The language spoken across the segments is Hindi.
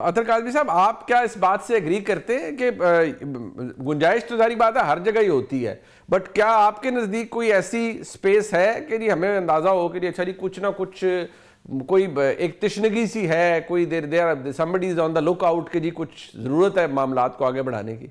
अतर काजमी साहब, आप क्या इस बात से एग्री करते हैं कि गुंजाइश तो सारी बात है हर जगह ही होती है, बट क्या आपके नज़दीक कोई ऐसी स्पेस है कि जी हमें अंदाज़ा हो कि अच्छा जी कुछ ना कुछ कोई एक तशनगी सी है, कोई देर somebody is on the look out कि जी कुछ ज़रूरत है मामलात को आगे बढ़ाने की?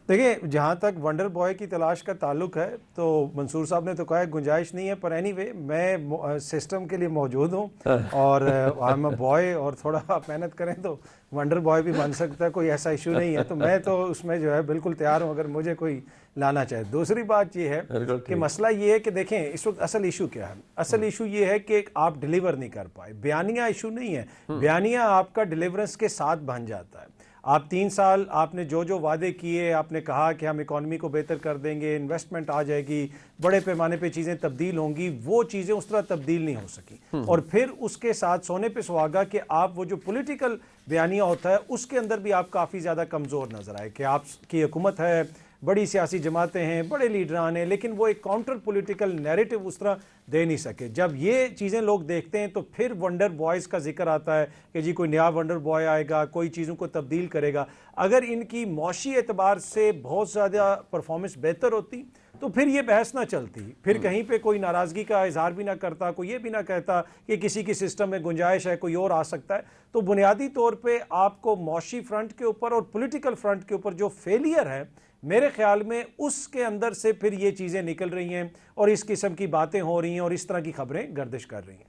देखिए, जहाँ तक वंडर बॉय की तलाश का ताल्लुक है तो मंसूर साहब ने तो कहा है गुंजाइश नहीं है, पर एनीवे मैं सिस्टम के लिए मौजूद हूँ और आई एम अ बॉय, और थोड़ा आप मेहनत करें तो वंडर बॉय भी बन सकता है, कोई ऐसा इशू नहीं है। तो मैं तो उसमें जो है बिल्कुल तैयार हूँ अगर मुझे कोई लाना चाहे। दूसरी बात ये है कि मसला ये है कि देखें इस वक्त असल इशू क्या है। असल इशू ये है कि आप डिलीवर नहीं कर पाए। बयानिया इशू नहीं है, बयानिया आपका डिलीवरेंस के साथ बन जाता है। आप 3 साल आपने जो जो वादे किए, आपने कहा कि हम इकॉनमी को बेहतर कर देंगे, इन्वेस्टमेंट आ जाएगी, बड़े पैमाने पे चीज़ें तब्दील होंगी, वो चीज़ें उस तरह तब्दील नहीं हो सकी। और फिर उसके साथ सोने पे सुहागा कि आप वो जो पॉलिटिकल बयानिया होता है उसके अंदर भी आप काफ़ी ज़्यादा कमज़ोर नज़र आए कि आपकी हुकूमत है, बड़ी सियासी जमातें हैं, बड़े लीडरान हैं, लेकिन वो एक काउंटर पॉलिटिकल नैरेटिव उस तरह दे नहीं सके। जब ये चीज़ें लोग देखते हैं तो फिर वंडर बॉयज़ का जिक्र आता है कि जी कोई नया वंडर बॉय आएगा, कोई चीज़ों को तब्दील करेगा। अगर इनकी मौशी एतबार से बहुत ज़्यादा परफॉर्मेंस बेहतर होती तो फिर ये बहस ना चलती, फिर कहीं पे कोई नाराज़गी का इजहार भी ना करता, कोई ये भी ना कहता कि किसी की सिस्टम में गुंजाइश है, कोई और आ सकता है। तो बुनियादी तौर पे आपको मौशी फ्रंट के ऊपर और पॉलिटिकल फ्रंट के ऊपर जो फेलियर है, मेरे ख्याल में उसके अंदर से फिर ये चीज़ें निकल रही हैं और इस किस्म की बातें हो रही हैं और इस तरह की खबरें गर्दिश कर रही हैं।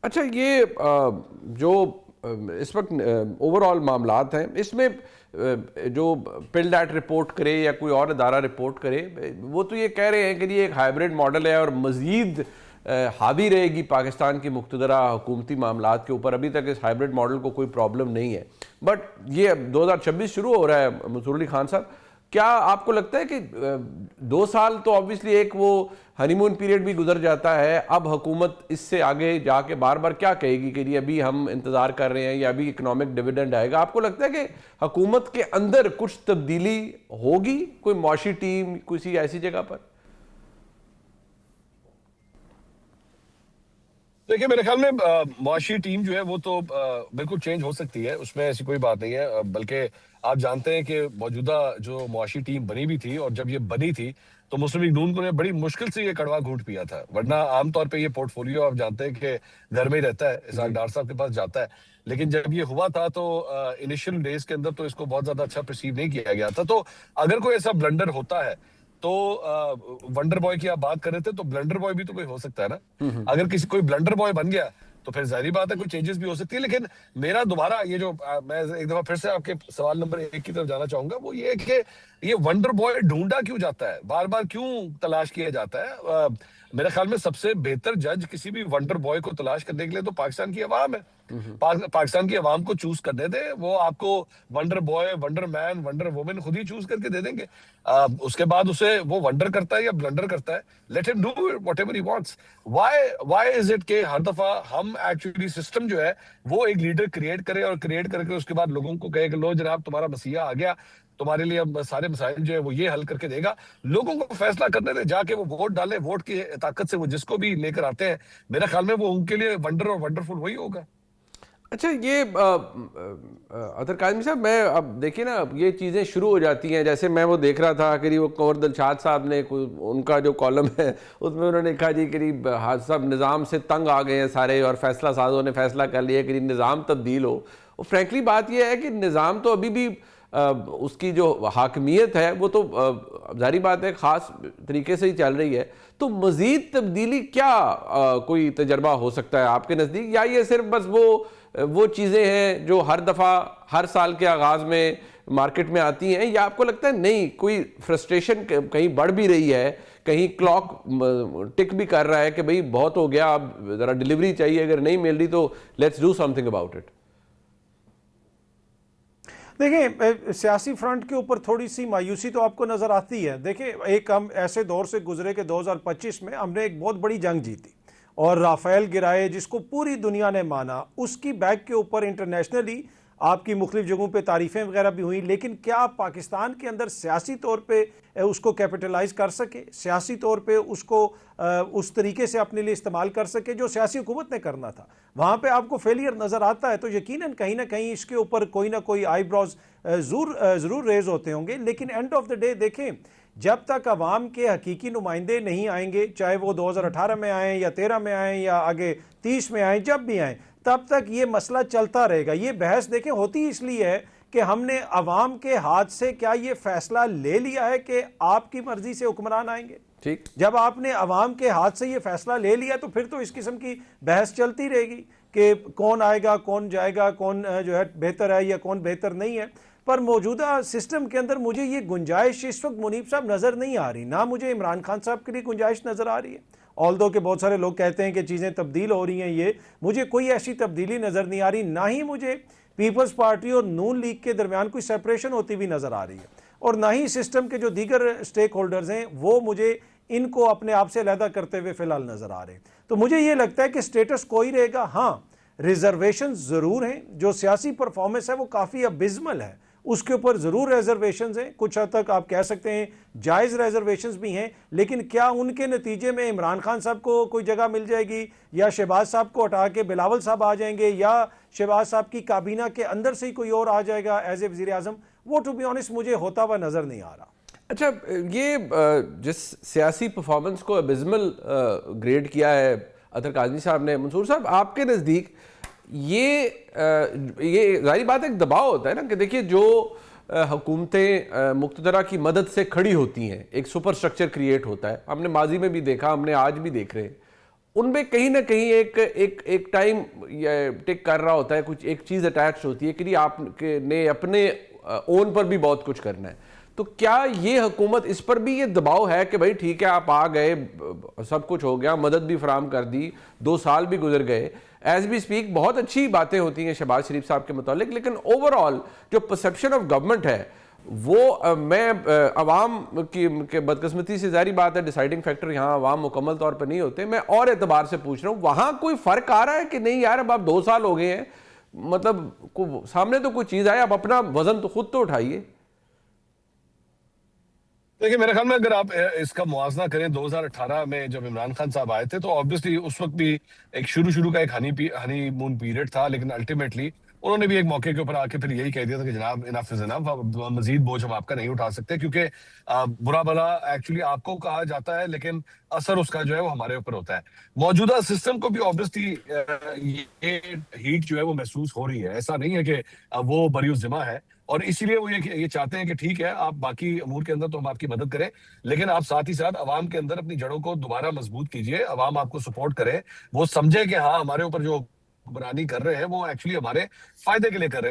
अच्छा, ये जो इस वक्त ओवरऑल मामलात हैं, इसमें जो पिल्ड एट रिपोर्ट करे या कोई और अदारा रिपोर्ट करे, वो तो ये कह रहे हैं कि ये एक हाइब्रिड मॉडल है और मज़ीद हावी रहेगी पाकिस्तान की मुख्तदरा हुकूमती मामलात के ऊपर। अभी तक इस हाइब्रिड मॉडल को कोई प्रॉब्लम नहीं है, बट ये 2026 शुरू हो रहा है। मंसूर अली खान साहब, क्या आपको लगता है कि 2 साल तो ऑब्वियसली एक वो हनीमून पीरियड भी गुजर जाता है, अब हुकूमत इससे आगे जाके बार बार क्या कहेगी कि अभी हम इंतज़ार कर रहे हैं या अभी इकोनॉमिक डिविडेंड आएगा? आपको लगता है कि हुकूमत के अंदर कुछ तब्दीली होगी, कोई मौशी टीम किसी ऐसी जगह पर? देखिए, मेरे ख्याल में मुआशी टीम जो है वो तो बिल्कुल चेंज हो सकती है, उसमें ऐसी कोई बात नहीं है। बल्कि आप जानते हैं कि मौजूदा जो मुआशी टीम बनी भी थी, और जब ये बनी थी तो मुस्लिम लीग नून को ने बड़ी मुश्किल से ये कड़वा घूंट पिया था। वरना आमतौर पे ये पोर्टफोलियो आप जानते हैं कि घर में ही रहता है, इसाक डार साहब के पास जाता है। लेकिन जब ये हुआ था तो इनिशियल डेज के अंदर तो इसको बहुत ज्यादा अच्छा परसीव नहीं किया गया था। तो अगर कोई ऐसा ब्लंडर होता है तो वंडर बॉय की आप बात कर रहे थे, तो ब्लंडर बॉय भी तो कोई हो सकता है ना। अगर किसी कोई ब्लंडर बॉय बन गया तो फिर जाहिर बात है कोई चेंजेस भी हो सकती है। लेकिन मेरा दोबारा ये जो मैं एक दफा फिर से आपके सवाल नंबर 1 की तरफ जाना चाहूंगा, वो ये है कि ये वंडर बॉय ढूंढा क्यों जाता है, बार बार क्यों तलाश किया जाता है। मेरे ख्याल में सबसे बेहतर जज किसी भी वंडर बॉय को तलाश करने के लिए तो पाकिस्तान की आवाम है। पाकिस्तान की आवाम को चूज करने दे, वो आपको wonder boy, wonder man, wonder women खुद ही चूज करके दे देंगे। उसके बाद उसे वो वंडर करता है या ब्लंडर करता है, let him do whatever he wants. Why is it के हर दफा हम एक्चुअली सिस्टम जो है वो एक लीडर क्रिएट करे और क्रिएट करके उसके बाद लोगों को कहे कि लो जनाब तुम्हारा मसीहा आ गया, तुम्हारे लिए अब सारे मसाइल जो है वो ये हल करके देगा। लोगों को फैसला करने दे, जाके वो वोट डाले, वोट की ताकत से वो जिसको भी लेकर आते हैं, मेरे ख्याल में वो उनके लिए वंडर और वंडरफुल वही होगा। अच्छा, ये अतर काज़मी साहब, मैं अब देखिए ना, ये चीज़ें शुरू हो जाती हैं। जैसे मैं वो देख रहा था कि वो कंवर दिलशाद साहब ने उनका जो कॉलम है उसमें उन्होंने लिखा जी कि हाथ साहब निज़ाम से तंग आ गए हैं सारे, और फैसला साजों ने फैसला कर लिया कि निज़ाम तब्दील हो। और फ्रैंकली बात यह है कि निज़ाम तो अभी भी उसकी जो हाकमियत है वो तो जारी बात है ख़ास तरीके से ही चल रही है। तो मज़ीद तब्दीली क्या कोई तजर्बा हो सकता है आपके नज़दीक, या ये सिर्फ बस वो चीज़ें हैं जो हर दफ़ा हर साल के आगाज़ में मार्केट में आती हैं, या आपको लगता है नहीं कोई फ्रस्ट्रेशन कहीं बढ़ भी रही है, कहीं क्लॉक टिक भी कर रहा है कि भाई बहुत हो गया, अब ज़रा डिलीवरी चाहिए, अगर नहीं मिल रही तो let's do something about it? देखिए, सियासी फ्रंट के ऊपर थोड़ी सी मायूसी तो आपको नज़र आती है। देखिए, एक हम ऐसे दौर से गुजरे कि 2025 में हमने एक बहुत बड़ी जंग जीती और राफेल गिराए जिसको पूरी दुनिया ने माना। उसकी बैक के ऊपर इंटरनेशनली आपकी मुख्तलिफ जगहों पे तारीफ़ें वगैरह भी हुई, लेकिन क्या आप पाकिस्तान के अंदर सियासी तौर पे उसको कैपिटलाइज कर सके, सियासी तौर पे उसको उस तरीके से अपने लिए इस्तेमाल कर सके जो सियासी हुकूमत ने करना था? वहाँ पे आपको फेलियर नज़र आता है तो यकीनन कहीं ना कहीं इसके ऊपर कोई ना कोई आईब्रोज ज़रूर रेज होते होंगे। लेकिन एंड ऑफ द डे देखें, जब तक अवाम के हकीकी नुमाइंदे नहीं आएंगे, चाहे वो 2018 में आए या 13 में आए या आगे 30 में आए, जब भी आए, तब तक ये मसला चलता रहेगा। ये बहस देखें होती इसलिए है कि हमने अवाम के हाथ से क्या ये फैसला ले लिया है कि आपकी मर्जी से हुक्मरान आएंगे। ठीक, जब आपने अवाम के हाथ से ये फैसला ले लिया तो फिर तो इस किस्म की बहस चलती रहेगी कि कौन आएगा, कौन जाएगा, कौन जो है बेहतर है या कौन बेहतर नहीं है। पर मौजूदा सिस्टम के अंदर मुझे ये गुंजाइश इस वक्त मुनीब साहब नज़र नहीं आ रही, ना मुझे इमरान खान साहब के लिए गुंजाइश नज़र आ रही है। ऑल्दो के बहुत सारे लोग कहते हैं कि चीज़ें तब्दील हो रही हैं, ये मुझे कोई ऐसी तब्दीली नज़र नहीं आ रही, ना ही मुझे पीपल्स पार्टी और नून लीग के दरमियान कोई सेपरेशन होती हुई नज़र आ रही है, और ना ही सिस्टम के जो दीगर स्टेक होल्डर्स हैं वो मुझे इनको अपने आप से अलहदा करते हुए फिलहाल नज़र आ रहे हैं। तो मुझे ये लगता है कि स्टेटस कोई रहेगा। हाँ, रिजर्वेशन ज़रूर हैं, जो सियासी परफॉर्मेंस है वो काफ़ी अबिस्मल है, उसके ऊपर ज़रूर रिजर्वेशंस हैं, कुछ हद तक आप कह सकते हैं जायज़ रिजर्वेशंस भी हैं, लेकिन क्या उनके नतीजे में इमरान खान साहब को कोई जगह मिल जाएगी, या शहबाज साहब को हटा के बिलावल साहब आ जाएंगे, या शहबाज साहब की काबीना के अंदर से ही कोई और आ जाएगा एज ए वज़ीर आज़म? वो टू बी ऑनेस्ट मुझे होता हुआ नज़र नहीं आ रहा। अच्छा, ये जिस सियासी परफॉर्मेंस को अबिस्मल ग्रेड किया है अतर काज़मी साहब ने, मंसूर साहब आपके नज़दीक ये जाहिर बात है एक दबाव होता है ना कि देखिए जो हुकूमतें मुक़्तदरा की मदद से खड़ी होती हैं, एक सुपर स्ट्रक्चर क्रिएट होता है, हमने माजी में भी देखा, हमने आज भी देख रहे हैं, उनमें कहीं ना कहीं एक टाइम टिक कर रहा होता है, कुछ एक चीज़ अटैच होती है कि नहीं आपने अपने ओन पर भी बहुत कुछ करना है। तो क्या ये हुकूमत इस पर भी ये दबाव है कि भाई ठीक है आप आ गए, सब कुछ हो गया, मदद भी फराम कर दी, 2 साल भी गुजर गए, एज वी स्पीक बहुत अच्छी बातें होती हैं शहबाज शरीफ साहब के मुतालिक, लेकिन ओवरऑल जो परसेप्शन ऑफ गवर्नमेंट है वो मैं अवाम की बदकिस्मती से जारी बात है, डिसाइडिंग फैक्टर यहाँ अवाम मुकम्मल तौर पर नहीं होते, मैं और एतबार से पूछ रहा हूँ वहाँ कोई फ़र्क आ रहा है कि नहीं यार अब आप 2 साल हो गए हैं, मतलब सामने तो कोई चीज़ आए, आप अपना वजन तो खुद तो उठाइए। देखिए मेरे ख्याल में अगर आप इसका मुआवजा करें 2018 में जब इमरान खान साहब आए थे तो ऑब्वियसली उस वक्त भी एक शुरू का एक हनीमून पीरियड था, लेकिन अल्टीमेटली उन्होंने भी एक मौके के ऊपर आके फिर यही कह दिया था कि जनाब इनफ इज इनफ, मजीद बोझ हम आपका नहीं उठा सकते, क्योंकि बुरा भला एक्चुअली आपको कहा जाता है लेकिन असर उसका जो है वो हमारे ऊपर होता है। मौजूदा सिस्टम को भी ऑब्वियसली ये हीट जो है वो महसूस हो रही है, ऐसा नहीं है कि वो बरीउस जिम्मा है, और इसीलिए वो ये चाहते हैं कि ठीक है आप बाकी अमूर के अंदर तो हम आपकी मदद करें, लेकिन आप साथ ही साथ अवाम के अंदर अपनी जड़ों को दोबारा मजबूत कीजिए, अवाम आपको सपोर्ट करे, वो समझे कि हाँ हमारे ऊपर जो हुक्मरानी कर रहे हैं वो एक्चुअली हमारे फायदे के लिए कर रहे हैं।